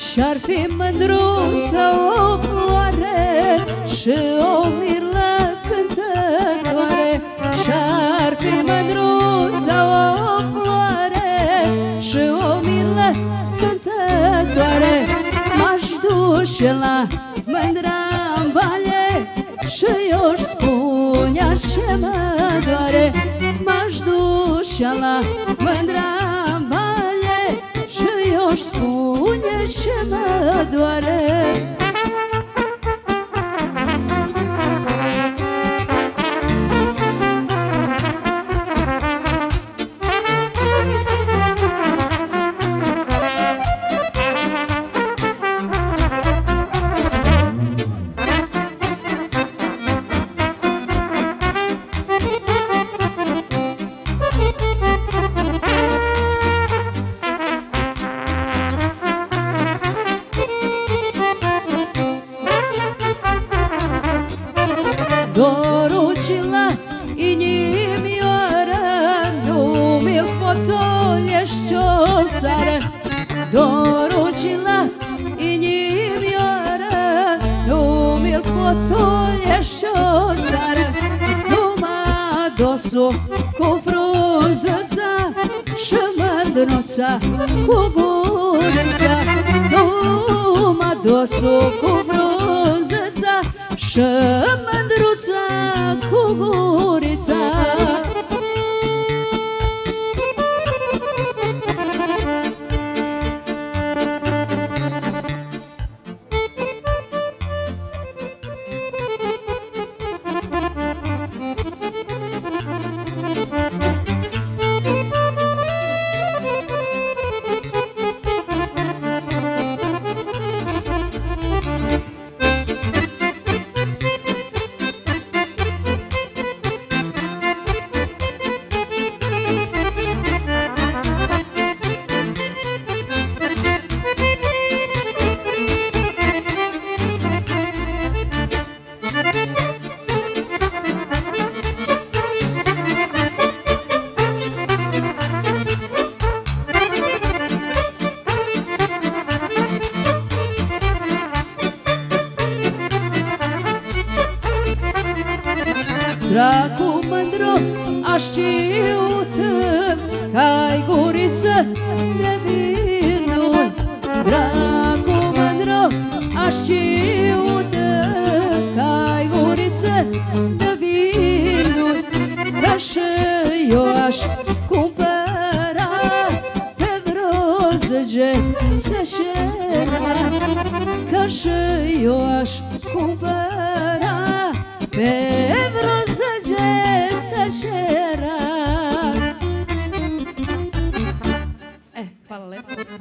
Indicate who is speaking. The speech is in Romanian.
Speaker 1: Și-ar fi mândruță o floare și o mirlă cântătoare. Și-ar fi mândruță o floare și o mirlă cântătoare. M-aș duce la mândra-n vale și eu-și spunea ce mă doare. M-aș duce la mândra-n vale și eu-și spune ce mă doare. Dorul ce la inimioară nu mi-l potolești o sară. Dorul ce la inimioară nu mi-l potolești o sară. Numai dosul cu frunzăța și mândruța cu gurița. Numai dosul cu frunzăța și mândruța cu gurița. Dracu mândru aș știută că-ai guriță de vinul. Dracu mândru aș știută că-ai guriță de vinul. Că și eu aș cumpăra pe vreo 10 seșera. Că și eu aș cumpăra pe